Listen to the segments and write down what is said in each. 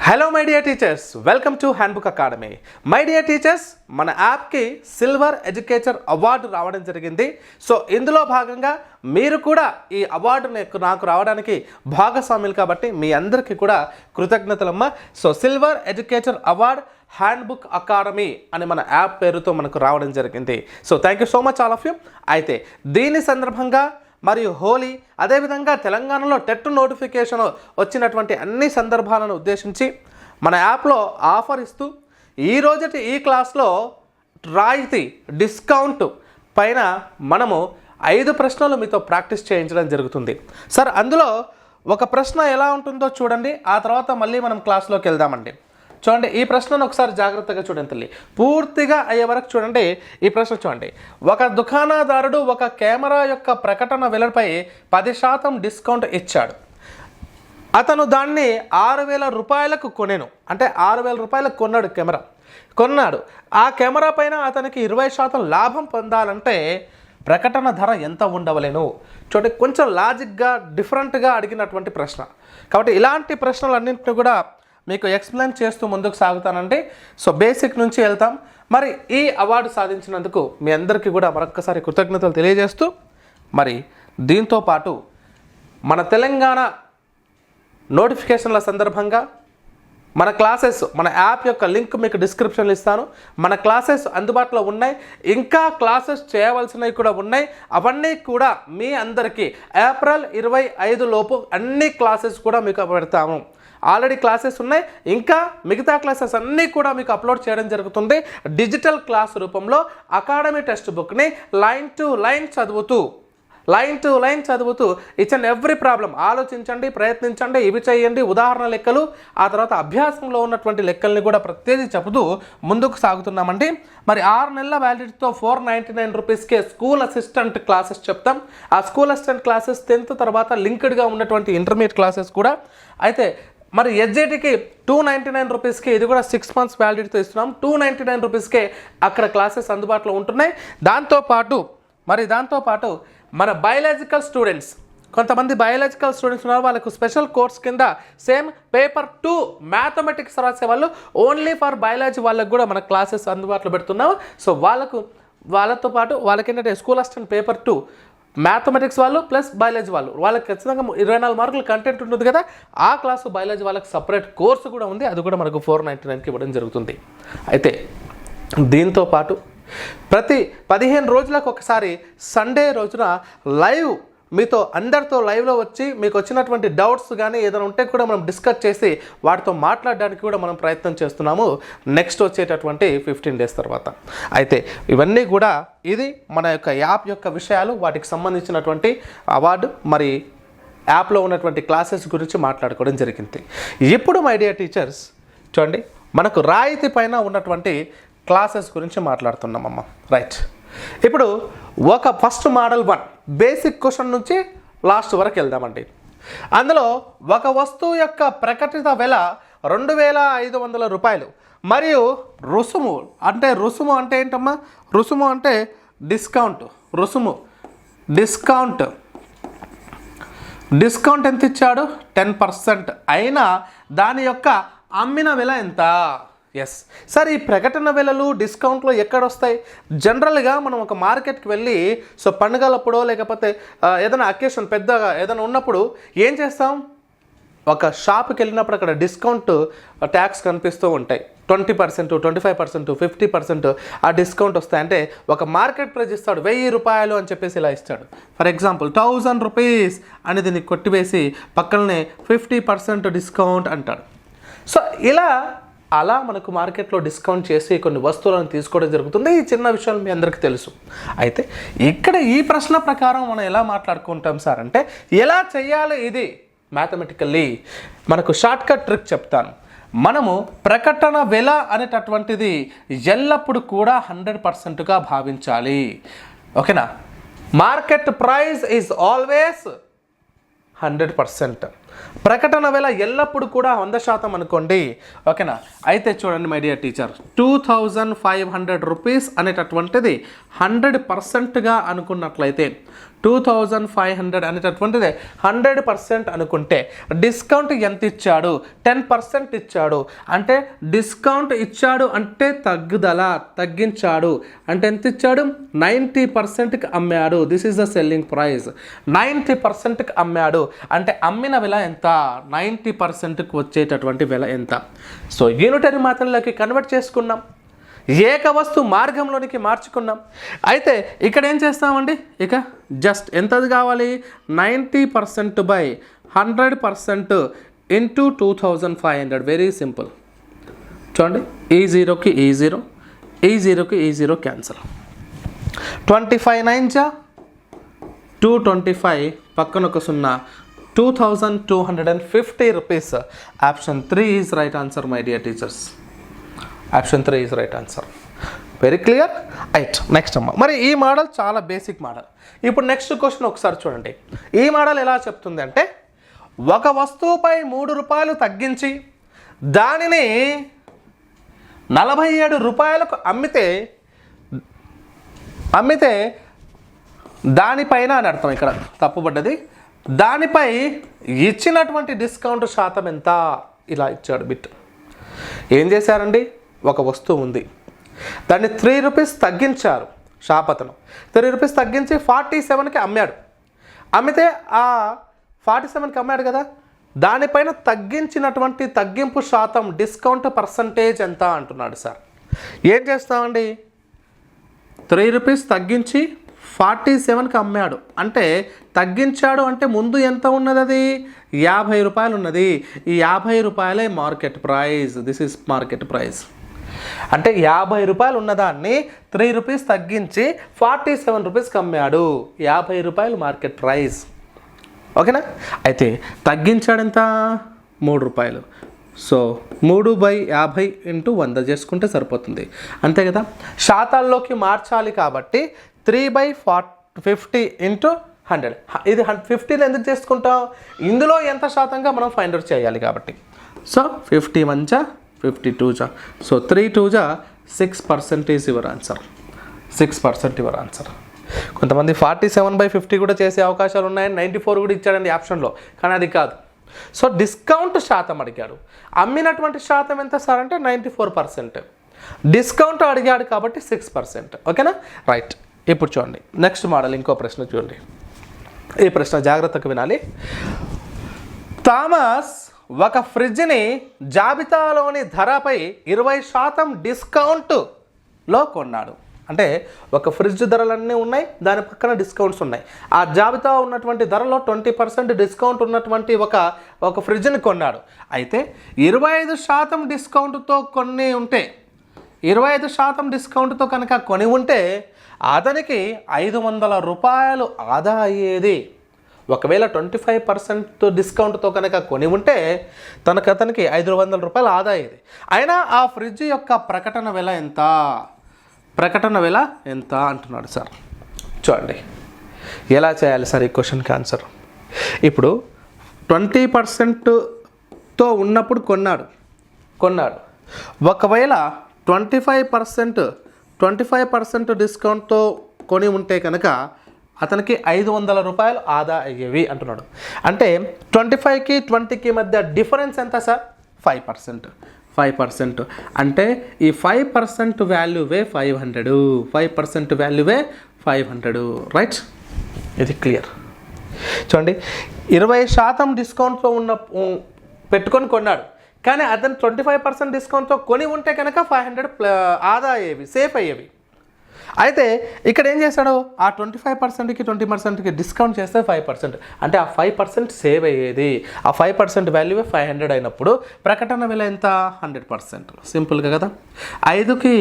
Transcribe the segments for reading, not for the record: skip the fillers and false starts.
Hello my dear teachers, welcome to handbook academy. My dear teachers, మన యాప్కి silver educator award రావడం జరిగింది. So ఇందులో భాగంగా మీరు కూడా ఈ అవార్డు నాకు రావడానికి భాగస్వాములు కాబట్టి మీ అందరికీ కూడా కృతజ్ఞతలమ్మ. So silver educator award handbook academy అని మన యాప్ పేరుతో మనకు రావడం జరిగింది. So thank you so much all of you. అయితే దీని సందర్భంగా మరియు హోలీ, అదేవిధంగా తెలంగాణలో టెట్ నోటిఫికేషన్ వచ్చినటువంటి అన్ని సందర్భాలను ఉద్దేశించి మన యాప్లో ఆఫర్ ఇస్తూ ఈరోజటి ఈ క్లాస్లో రాయితీ డిస్కౌంట్ పైన మనము 5 ప్రశ్నలు మీతో ప్రాక్టీస్ చేయించడం జరుగుతుంది. సార్, అందులో ఒక ప్రశ్న ఎలా ఉంటుందో చూడండి, ఆ తర్వాత మళ్ళీ మనం క్లాస్లోకి వెళ్దామండి. చూడండి, ఈ ప్రశ్నను ఒకసారి జాగ్రత్తగా చూడండి తల్లి, పూర్తిగా అయ్యే వరకు చూడండి. ఈ ప్రశ్న చూడండి, ఒక దుకాణదారుడు ఒక కెమెరా యొక్క ప్రకటన వెలపై 10% డిస్కౌంట్ ఇచ్చాడు. అతను దాన్ని 6,000 రూపాయలకు కొనేను, అంటే 6,000 రూపాయలకు కొన్నాడు. ఆ కెమెరా పైన అతనికి 20% లాభం పొందాలంటే ప్రకటన ధర ఎంత ఉండవలేను? చూడండి, కొంచెం లాజిక్గా డిఫరెంట్గా అడిగినటువంటి ప్రశ్న కాబట్టి ఇలాంటి ప్రశ్నలన్నింటినీ కూడా మీకు ఎక్స్ప్లెయిన్ చేస్తూ ముందుకు సాగుతానండి. సో బేసిక్ నుంచి వెళ్తాం. మరి ఈ అవార్డు సాధించినందుకు మీ అందరికీ కూడా మరొక్కసారి కృతజ్ఞతలు తెలియజేస్తూ, మరి దీంతో పాటు మన తెలంగాణ నోటిఫికేషన్ల సందర్భంగా మన క్లాసెస్, మన యాప్ యొక్క లింక్ మీకు డిస్క్రిప్షన్లో ఇస్తాను. మన క్లాసెస్ అందుబాటులో ఉన్నాయి, ఇంకా క్లాసెస్ చేయవలసినవి కూడా ఉన్నాయి. అవన్నీ కూడా మీ అందరికీ ఏప్రిల్ 25 లోపు అన్ని క్లాసెస్ కూడా మీకు పెడతాము. ఆల్రెడీ క్లాసెస్ ఉన్నాయి, ఇంకా మిగతా క్లాసెస్ అన్నీ కూడా మీకు అప్లోడ్ చేయడం జరుగుతుంది. డిజిటల్ క్లాస్ రూపంలో అకాడమీ టెక్స్ట్ బుక్ని లైన్ టు లైన్ చదువుతూ ఈచ్ అండ్ ఎవ్రీ ప్రాబ్లం ఆలోచించండి, ప్రయత్నించండి, ఇవి చేయండి, ఉదాహరణ లెక్కలు, ఆ తర్వాత అభ్యాసంలో ఉన్నటువంటి లెక్కల్ని కూడా ప్రతిదీ చెబుతూ ముందుకు సాగుతున్నామండి. మరి 6 నెలల వ్యాలిడిటీతో 499 రూపీస్కే స్కూల్ అసిస్టెంట్ క్లాసెస్ చెప్తాం. ఆ స్కూల్ అసిస్టెంట్ క్లాసెస్ 10th తర్వాత లింక్డ్గా ఉన్నటువంటి ఇంటర్మీడియట్ క్లాసెస్ కూడా. అయితే మరి ఎస్జేటీకి 299 రూపీస్కి, ఇది కూడా 6 months వ్యాలిడిటీతో ఇస్తున్నాం. 299 రూపీస్కే అక్కడ క్లాసెస్ అందుబాటులో ఉంటున్నాయి. దాంతోపాటు మన బయాలజికల్ స్టూడెంట్స్, కొంతమంది బయాలజికల్ స్టూడెంట్స్ ఉన్నారు, వాళ్ళకు స్పెషల్ కోర్స్ కింద సేమ్ పేపర్ 2 మ్యాథమెటిక్స్ రాసే వాళ్ళు, ఓన్లీ ఫర్ బయాలజీ వాళ్ళకు కూడా మన క్లాసెస్ అందుబాటులో పెడుతున్నాం. సో వాళ్ళతో పాటు వాళ్ళకి ఏంటంటే స్కూల్ అసిస్టెంట్ పేపర్ 2 మ్యాథమెటిక్స్ వాళ్ళు ప్లస్ బయాలజీ వాళ్ళకి ఖచ్చితంగా 24 మార్కులు కంటెంట్ ఉంటుంది కదా, ఆ క్లాసు బయాలజీ వాళ్ళకి సపరేట్ కోర్సు కూడా ఉంది, అది కూడా మనకు 499కి ఇవ్వడం జరుగుతుంది. అయితే దీంతో పాటు ప్రతి 15 రోజులకు ఒకసారి సండే రోజున లైవ్ మీతో అందరితో లైవ్లో వచ్చి మీకు వచ్చినటువంటి డౌట్స్ కానీ ఏదైనా ఉంటే కూడా మనం డిస్కస్ చేసి వాటితో మాట్లాడడానికి కూడా మనం ప్రయత్నం చేస్తున్నాము నెక్స్ట్ వచ్చేటటువంటి 15 days తర్వాత. అయితే ఇవన్నీ కూడా ఇది మన యొక్క యాప్ యొక్క విషయాలు, వాటికి సంబంధించినటువంటి అవార్డు, మరి యాప్లో ఉన్నటువంటి క్లాసెస్ గురించి మాట్లాడుకోవడం జరిగింది. ఇప్పుడు మై డియర్ టీచర్స్ చూడండి, మనకు రాయితీ పైన ఉన్నటువంటి క్లాసెస్ గురించి మాట్లాడుతున్నామమ్మ. రైట్, ఇప్పుడు ఒక ఫస్ట్ మోడల్ 1 బేసిక్ క్వశ్చన్ నుంచి లాస్ట్ వరకు వెళ్దామండి. అందులో ఒక వస్తువు యొక్క ప్రకటిత వెల 2,500 రూపాయలు మరియు రుసుము అంటే ఏంటమ్మా? రుసుము అంటే డిస్కౌంట్ ఎంత ఇచ్చాడు? 10%. అయినా దాని యొక్క అమ్మిన వెల ఎంత? ఎస్ సార్, ఈ ప్రకటన వెలలు డిస్కౌంట్లు ఎక్కడొస్తాయి? జనరల్గా మనం ఒక మార్కెట్కి వెళ్ళి, సో పండుగలప్పుడో లేకపోతే ఏదైనా అకేషన్ పెద్దగా ఏదైనా ఉన్నప్పుడు ఏం చేస్తాం? ఒక షాప్కి వెళ్ళినప్పుడు అక్కడ డిస్కౌంట్ ట్యాక్స్ కనిపిస్తూ ఉంటాయి. 20%, 25%, 50% ఆ డిస్కౌంట్ వస్తాయి. అంటే ఒక మార్కెట్ ప్రైస్ ఇస్తాడు 1,000 రూపాయలు అని చెప్పేసి ఇలా ఇస్తాడు. ఫర్ ఎగ్జాంపుల్ 1,000 రూపీస్ అనేది నీకు కొట్టివేసి పక్కనే 50% డిస్కౌంట్ అంటాడు. సో అలా మనకు మార్కెట్లో డిస్కౌంట్ చేసి కొన్ని వస్తువులను తీసుకోవడం జరుగుతుంది. ఈ చిన్న విషయాలు మీ అందరికీ తెలుసు. అయితే ఇక్కడ ఈ ప్రశ్న ప్రకారం మనం ఎలా మాట్లాడుకుంటాం సార్ అంటే, ఎలా చేయాలి ఇది మ్యాథమెటికల్లీ? మనకు షార్ట్కట్ ట్రిక్ చెప్తాను. మనము ప్రకటన వెల అనేటటువంటిది ఎల్లప్పుడూ కూడా 100%గా భావించాలి. ఓకేనా? Market price is always 100%. ప్రకటన వేళ ఎల్లప్పుడు కూడా 100% అనుకోండి, ఓకేనా. అయితే చూడండి మై డియర్ టీచర్, 2500 రూపీస్ అనేటటువంటిది 100%గా అనుకున్నట్లయితే 2500 అనేటటువంటిది 100% అనుకుంటే డిస్కౌంట్ ఎంత ఇచ్చాడు? 10% ఇచ్చాడు. అంటే డిస్కౌంట్ ఇచ్చాడు అంటే తగ్గించాడు అంటే ఎంత ఇచ్చాడు? 90%కి అమ్మాడు. This is the selling price. 90%కి అమ్మాడు అంటే అమ్మిన వెల ఎంత? 90%కి వచ్చేటటువంటి వెల ఎంత? సో యూనిటరీ మాత్రలోకి కన్వర్ట్ చేసుకున్నాం, ఏక వస్తు మార్గంలోనికి మార్చుకున్నాం. అయితే ఇక్కడ ఏం చేస్తామండి, ఇక జస్ట్ ఎంతది కావాలి? 90% బై 100% ఇంటూ 2500. Very simple. చూడండి, ఈ జీరోకి ఈ జీరో, ఈ జీరోకి ఈ జీరో క్యాన్సల్. 25 9 జా 225, పక్కన ఒక 0, 2250 rupees. Option 3 is right answer my dear teachers. Option 3 is right answer. Very clear. Right. Next అమ్మ, మరి ఈ మోడల్ చాలా బేసిక్ మోడల్. ఇప్పుడు నెక్స్ట్ క్వశ్చన్ ఒకసారి చూడండి. ఈ మోడల్ ఎలా చెప్తుంది అంటే, ఒక వస్తువుపై 3 రూపాయలు తగ్గించి దానిని 47 రూపాయలకు అమ్మితే దానిపైన అని అర్థం, ఇక్కడ తప్పుపడ్డది. దానిపై ఇచ్చినటువంటి డిస్కౌంట్ శాతం ఎంత? ఇలా ఇచ్చాడు బిట్. ఏం చేశారండి, ఒక వస్తువు ఉంది, దాన్ని 3 రూపీస్ తగ్గించారు. షాప్ అతను 3 రూపీస్ తగ్గించి 47కి అమ్మాడు. అమ్మితే ఆ 47కి అమ్మాడు కదా, దానిపైన తగ్గించినటువంటి తగ్గింపు శాతం, డిస్కౌంట్ పర్సంటేజ్ ఎంత అంటున్నాడు సార్. ఏం చేస్తామండి, 3 రూపీస్ తగ్గించి 47కి అమ్మాడు అంటే తగ్గించాడు అంటే ముందు ఎంత ఉన్నది? అది 50 రూపాయలు ఉన్నది. ఈ 50 రూపాయలే market price. This is market price. అంటే 50 రూపాయలు ఉన్నదాన్ని 3 రూపీస్ తగ్గించి 47 రూపీస్కి అమ్మాడు. 50 రూపాయలు మార్కెట్ ప్రైస్. ఓకేనా. అయితే తగ్గించాడు ఎంత? 3 రూపాయలు. సో 3/50 ఇంటూ 100 చేసుకుంటే సరిపోతుంది, అంతే కదా. శాతాల్లోకి మార్చాలి కాబట్టి 3/50 ఇంటూ 100. ఇది 50 ఎందుకు చేసుకుంటాం? ఇందులో ఎంత శాతంగా మనం ఫైండ్ అవుట్ చేయాలి కాబట్టి. సో 50 1 జా 52 జా, సో 3 2 జా 6% is your answer. 6% your answer. కొంతమంది 47/50 కూడా చేసే అవకాశాలు ఉన్నాయని 94 కూడా ఇచ్చాడండి ఆప్షన్లో, కానీ అది కాదు. సో డిస్కౌంట్ శాతం అడిగాడు. అమ్మినటువంటి శాతం ఎంత సార్ అంటే 94%. డిస్కౌంట్ అడిగాడు కాబట్టి 6%. ఓకేనా. రైట్. ఇప్పుడు చూడండి నెక్స్ట్ మోడల్, ఇంకో ప్రశ్న చూడండి. ఈ ప్రశ్న జాగ్రత్తగా వినాలి. థామస్ ఒక ఫ్రిడ్జ్ని జాబితాలోని ధరపై 20% డిస్కౌంట్లో కొన్నాడు. అంటే ఒక ఫ్రిడ్జ్ ధరలన్నీ ఉన్నాయి, దాని పక్కన డిస్కౌంట్స్ ఉన్నాయి. ఆ జాబితా ఉన్నటువంటి ధరలో 20% డిస్కౌంట్ ఉన్నటువంటి ఒక ఫ్రిడ్జ్ని కొన్నాడు. అయితే 25% డిస్కౌంట్తో 25% డిస్కౌంట్తో కనుక కొని ఉంటే అతనికి 500 రూపాయలు ఆదా అయ్యేది. ఒకవేళ 25% డిస్కౌంట్తో కనుక కొని ఉంటే అతనికి 500 రూపాయలు ఆదా అయ్యేది. అయినా ఆ ఫ్రిడ్జ్ యొక్క ప్రకటన వెల ఎంత? ప్రకటన వెల ఎంత అంటున్నాడు సార్. చూడండి ఎలా చేయాలి సార్ ఈ క్వశ్చన్కి ఆన్సర్. ఇప్పుడు 20%తో ఉన్నప్పుడు కొన్నాడు. ఒకవేళ 25% డిస్కౌంట్తో కొని ఉంటే కనుక అతనికి 500 రూపాయలు ఆదా అయ్యేవి అంటున్నాడు. అంటే 25కి 20కి మధ్య డిఫరెన్స్ ఎంత సార్? 5%. అంటే ఈ 5% వాల్యూవే 500. 5% వాల్యూవే 500. రైట్. ఇది క్లియర్. చూడండి 20% డిస్కౌంట్తో పెట్టుకొని కొన్నాడు, కానీ అతను 25% డిస్కౌంట్తో కొని ఉంటే కనుక 500 ఆదా అయ్యేవి, సేఫ్ అయ్యేవి. అయితే ఇక్కడ ఏం చేశాడు, ఆ 25%కి 20%కి డిస్కౌంట్ చేస్తే 5%, అంటే ఆ 5% సేవ్ అయ్యేది. ఆ 5% వాల్యూ 500 అయినప్పుడు ప్రకటన వెల ఎంత? 100%. సింపుల్గా కదా. 5కి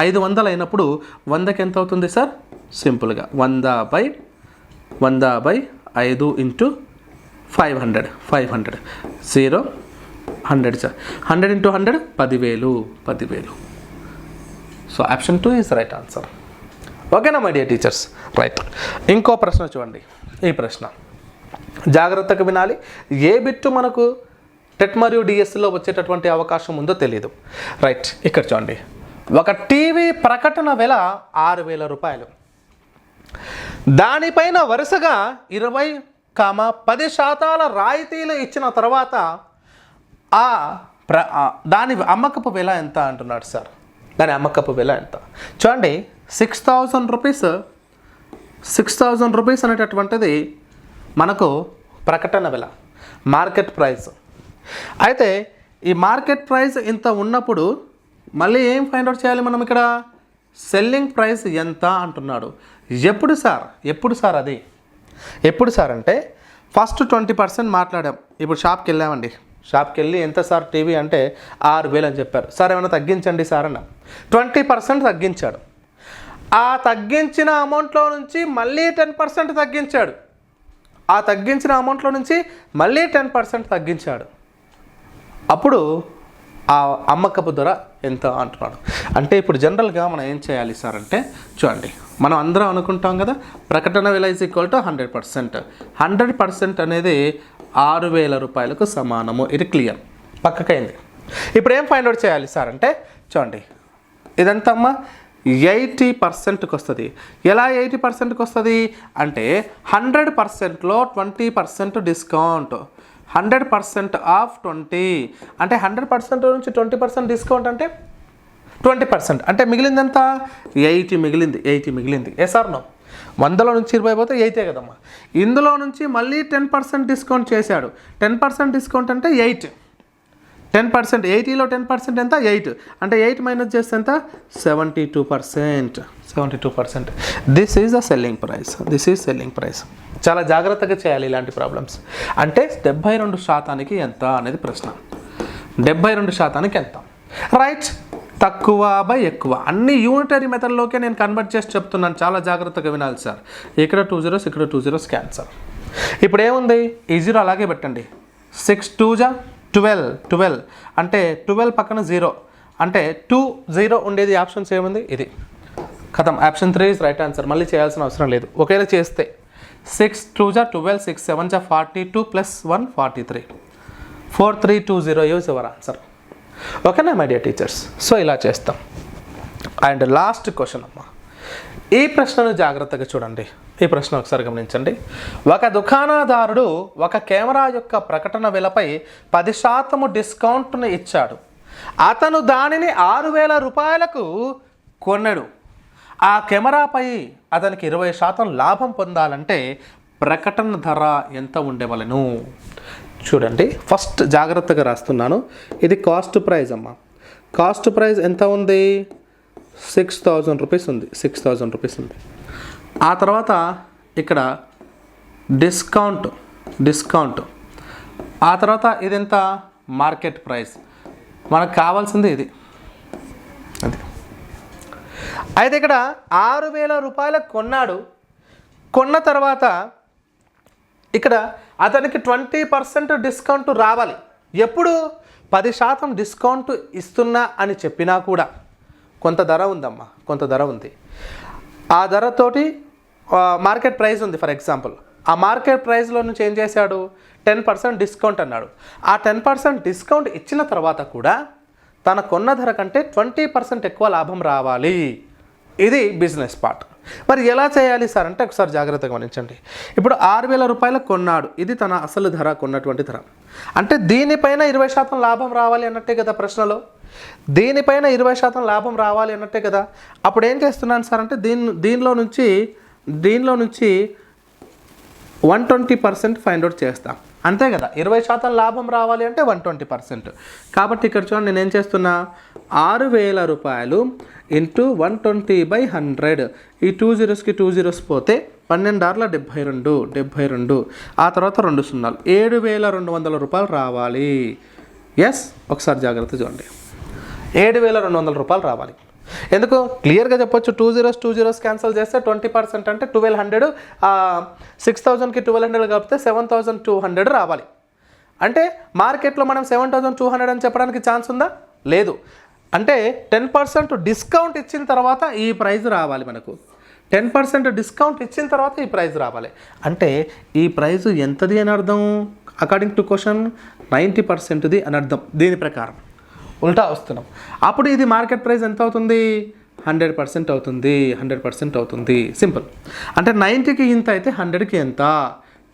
500 అయినప్పుడు 100కి ఎంత అవుతుంది సార్? సింపుల్గా 100/5 into 500. 0 100 sir. 100 into 100 10,000. So option 2 is right answer. ఓకేనా మై డియర్ టీచర్స్. రైట్. ఇంకో ప్రశ్న చూడండి. ఈ ప్రశ్న జాగ్రత్తగా వినాలి. ఏ బిట్టు మనకు టెట్ మరియు డిఎస్సిలో వచ్చేటటువంటి అవకాశం ఉందో తెలియదు. రైట్, ఇక్కడ చూడండి. ఒక టీవీ ప్రకటన వెల 6,000 రూపాయలు. దానిపైన వరుసగా 20,10% రాయితీలు ఇచ్చిన తర్వాత దాని అమ్మకపు వెల ఎంత అంటున్నాడు సార్. దాని అమ్మకపు వెల ఎంత చూడండి. 6,000 రూపీస్. 6,000 రూపీస్ అనేటటువంటిది మనకు ప్రకటన వెల, మార్కెట్ ప్రైస్. అయితే ఈ మార్కెట్ ప్రైస్ ఇంత ఉన్నప్పుడు మళ్ళీ ఏం ఫైండ్ అవుట్ చేయాలి మనం ఇక్కడ? సెల్లింగ్ ప్రైస్ ఎంత అంటున్నాడు. ఎప్పుడు సార్ అది ఎప్పుడు సార్ అంటే ఫస్ట్ 20% మాట్లాడాం. ఇప్పుడు షాప్కి వెళ్ళామండి. షాప్కి వెళ్ళి ఎంత సార్ టీవీ అంటే 6,000 అని చెప్పారు. సార్ ఏమైనా తగ్గించండి సార్ అన్న. 20% తగ్గించాడు. ఆ తగ్గించిన అమౌంట్లో నుంచి మళ్ళీ 10% తగ్గించాడు. ఆ తగ్గించిన అమౌంట్లో నుంచి మళ్ళీ 10% తగ్గించాడు. అప్పుడు ఆ అమ్మకపు ధర ఎంత అంటున్నాడు. అంటే ఇప్పుడు జనరల్గా మనం ఏం చేయాలి సార్ అంటే చూడండి, మనం అందరం అనుకుంటాం కదా, ప్రకటన విల ఈజ్ ఈక్వల్ టు 100%. 100% అనేది 6,000 రూపాయలకు సమానము. ఇది క్లియర్, పక్కకైంది. ఇప్పుడు ఏం ఫైండ్ అవుట్ చేయాలి సార్ అంటే చూడండి, ఇదంతమ్మా 80%కి వస్తుంది. ఎలా 80%కి వస్తుంది అంటే 100%లో 20% డిస్కౌంట్. 100% ఆఫ్ 20 అంటే 100% నుంచి 20% డిస్కౌంట్ అంటే 20%. అంటే మిగిలింది ఎంత? 80 మిగిలింది. 80 మిగిలింది. ఏ సార్ నో? 100లో నుంచి 20 పోతే 80 కదమ్మా. ఇందులో నుంచి మళ్ళీ 10% డిస్కౌంట్ చేశాడు. 10% డిస్కౌంట్ అంటే 8. 10%, 80లో 10% ఎంత? 8. అంటే 8 మైనస్ చేస్తే ఎంత? 72%. This is the selling price. చాలా జాగ్రత్తగా చేయాలి ఇలాంటి ప్రాబ్లమ్స్. అంటే 72% ఎంత అనేది ప్రశ్న. 72% ఎంత? రైట్, తక్కువ బై ఎక్కువ అన్ని యూనిటరీ మెథడ్లోకే నేను కన్వర్ట్ చేసి చెప్తున్నాను. చాలా జాగ్రత్తగా వినాలి సార్. ఇక్కడ 2 zeros, ఇక్కడ 2 zeros క్యాన్సర్. ఇప్పుడు ఏముంది? ఈ 0 అలాగే పెట్టండి. 6 2 12 అంటే 12 పక్కన 0 అంటే 2 0 ఉండేది ఆప్షన్స్ ఏముంది? ఇది ఖతం. Option 3 is right answer. మళ్ళీ చేయాల్సిన అవసరం లేదు. ఒకేలా చేస్తే 6 2 12, 6 7 42 + 1 43, 4320 యూజ్ యువర్ ఆన్సర్. ఓకేనా మై డియర్ టీచర్స్? సో ఇలా చేస్తాం. అండ్ లాస్ట్ క్వశ్చన్ అమ్మా, ఈ ప్రశ్నను జాగ్రత్తగా చూడండి. ఈ ప్రశ్న ఒకసారి గమనించండి. ఒక దుకాణదారుడు ఒక కెమెరా యొక్క ప్రకటన విలపై 10% డిస్కౌంట్ను ఇచ్చాడు. అతను దానిని 6,000 రూపాయలకు కొన్నాడు. ఆ కెమెరాపై అతనికి 20% లాభం పొందాలంటే ప్రకటన ధర ఎంత ఉండేవలను? చూడండి, ఫస్ట్ జాగ్రత్తగా రాస్తున్నాను. ఇది కాస్ట్ ప్రైస్ అమ్మా. కాస్ట్ ప్రైస్ ఎంత ఉంది? 6,000 రూపీస్ ఉంది. 6,000 రూపీస్ ఉంది. ఆ తర్వాత ఇక్కడ డిస్కౌంట్. ఆ తర్వాత ఇదెంత? Market price. మనకు కావాల్సింది ఇది. అది అయితే ఇక్కడ 6,000 రూపాయలకు కొన్నాడు. కొన్న తర్వాత ఇక్కడ అతనికి 20% డిస్కౌంట్ రావాలి. ఎప్పుడు? 10% డిస్కౌంట్ ఇస్తున్నా అని చెప్పినా కూడా కొంత ధర ఉందమ్మా, కొంత ధర ఉంది. ఆ ధరతోటి మార్కెట్ ప్రైస్ ఉంది ఫర్ ఎగ్జాంపుల్. ఆ మార్కెట్ ప్రైస్లో నుంచి ఏం చేశాడు? 10% డిస్కౌంట్ అన్నాడు. ఆ 10% డిస్కౌంట్ ఇచ్చిన తర్వాత కూడా తన కొన్న ధర కంటే 20% ఎక్కువ లాభం రావాలి. ఇది బిజినెస్ పార్ట్. మరి ఎలా చేయాలి సార్ అంటే ఒకసారి జాగ్రత్తగా గమనించండి. ఇప్పుడు 6,000 రూపాయలకు కొన్నాడు. ఇది తన అసలు ధర, కొన్నటువంటి ధర. అంటే దీనిపైన 20% లాభం రావాలి అన్నట్టే కదా ప్రశ్నలో. దీనిపైన 20% లాభం రావాలి అన్నట్టే కదా. అప్పుడు ఏం చేస్తున్నాను సార్ అంటే దీనిలో నుంచి 120% ఫైండ్ అవుట్ చేస్తాం. అంతే కదా. 20% లాభం రావాలి అంటే 120%. కాబట్టి ఇక్కడ చూడండి, నేను ఏం చేస్తున్నా? 6,000 రూపాయలు ఇంటూ 120/100. ఈ 2 zeros కి 2 zeros పోతే 12 72. ఆ తర్వాత 2 సున్నాలు. 7,200 రూపాయలు రావాలి. ఎస్, ఒకసారి జాగ్రత్త చూడండి. 7,200 రూపాయలు రావాలి. ఎందుకు? క్లియర్గా చెప్పొచ్చు. 2 zeros క్యాన్సిల్ చేస్తే 20% అంటే 1,200. 6,000కి 1,200 కలిపితే 7,200 రావాలి. అంటే మార్కెట్లో మనం 7,200 అని చెప్పడానికి ఛాన్స్ ఉందా? లేదు. అంటే 10% డిస్కౌంట్ ఇచ్చిన తర్వాత ఈ ప్రైస్ రావాలి మనకు. 10% డిస్కౌంట్ ఇచ్చిన తర్వాత ఈ ప్రైస్ రావాలి. అంటే ఈ ప్రైస్ ఎంతది అని అర్థం? అకార్డింగ్ టు క్వశ్చన్ 90%ది అని అర్థం. దీని ప్రకారం ఉల్టా వస్తున్నాం. అప్పుడు ఇది మార్కెట్ ప్రైస్ ఎంత అవుతుంది? 100% అవుతుంది. 100% అవుతుంది. సింపుల్. అంటే 90కి ఇంత అయితే 100కి ఎంత?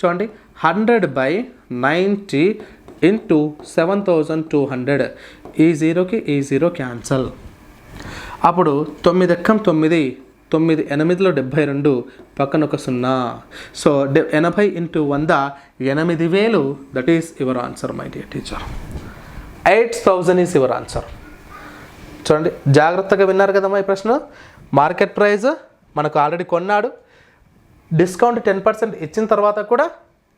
చూడండి, 100/90 ఇంటూ 7200. ఈ జీరోకి ఈ జీరో క్యాన్సల్. అప్పుడు 9 ఎక్కం 9, 9 8లో 72, పక్కన ఒక 0. So 80 into 100 8000. That is your answer my dear teacher. 8000 is your answer. చూడండి, జాగ్రత్తగా విన్నారు కదమ్మా ఈ ప్రశ్న. మార్కెట్ ప్రైస్ మనకు ఆల్రెడీ కొన్నాడు, డిస్కౌంట్ 10% ఇచ్చిన తర్వాత కూడా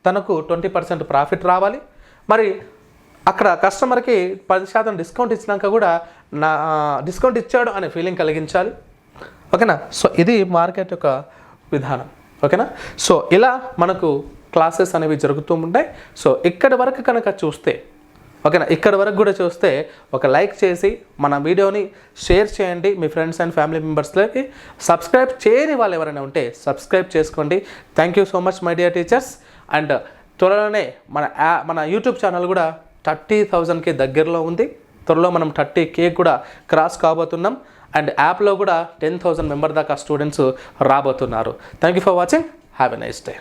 తనకు 20% ప్రాఫిట్ రావాలి. మరి అక్కడ కస్టమర్కి 10% డిస్కౌంట్ ఇచ్చినాక కూడా నా డిస్కౌంట్ ఇచ్చాడు అనే ఫీలింగ్ కలిగించాలి. ఓకేనా? సో ఇది మార్కెట్ యొక్క విధానం. ఓకేనా? సో ఇలా మనకు క్లాసెస్ అనేవి జరుగుతూ ఉంటాయి. సో ఇక్కడి వరకు కనుక చూస్తే, ఓకేనా, ఇక్కడ వరకు కూడా చూస్తే ఒక లైక్ చేసి మన వీడియోని షేర్ చేయండి మీ ఫ్రెండ్స్ అండ్ ఫ్యామిలీ మెంబర్స్లోకి. సబ్స్క్రైబ్ చేయని వాళ్ళు ఎవరైనా ఉంటే సబ్స్క్రైబ్ చేసుకోండి. Thank you so much my dear teachers. And త్వరలోనే మన యూట్యూబ్ ఛానల్ కూడా 30,000కి దగ్గరలో ఉంది. త్వరలో మనం 30K కూడా క్రాస్ కాబోతున్నాం. అండ్ యాప్లో కూడా 10,000 మెంబర్ దాకా స్టూడెంట్స్ రాబోతున్నారు. Thank you for watching. Have a nice day.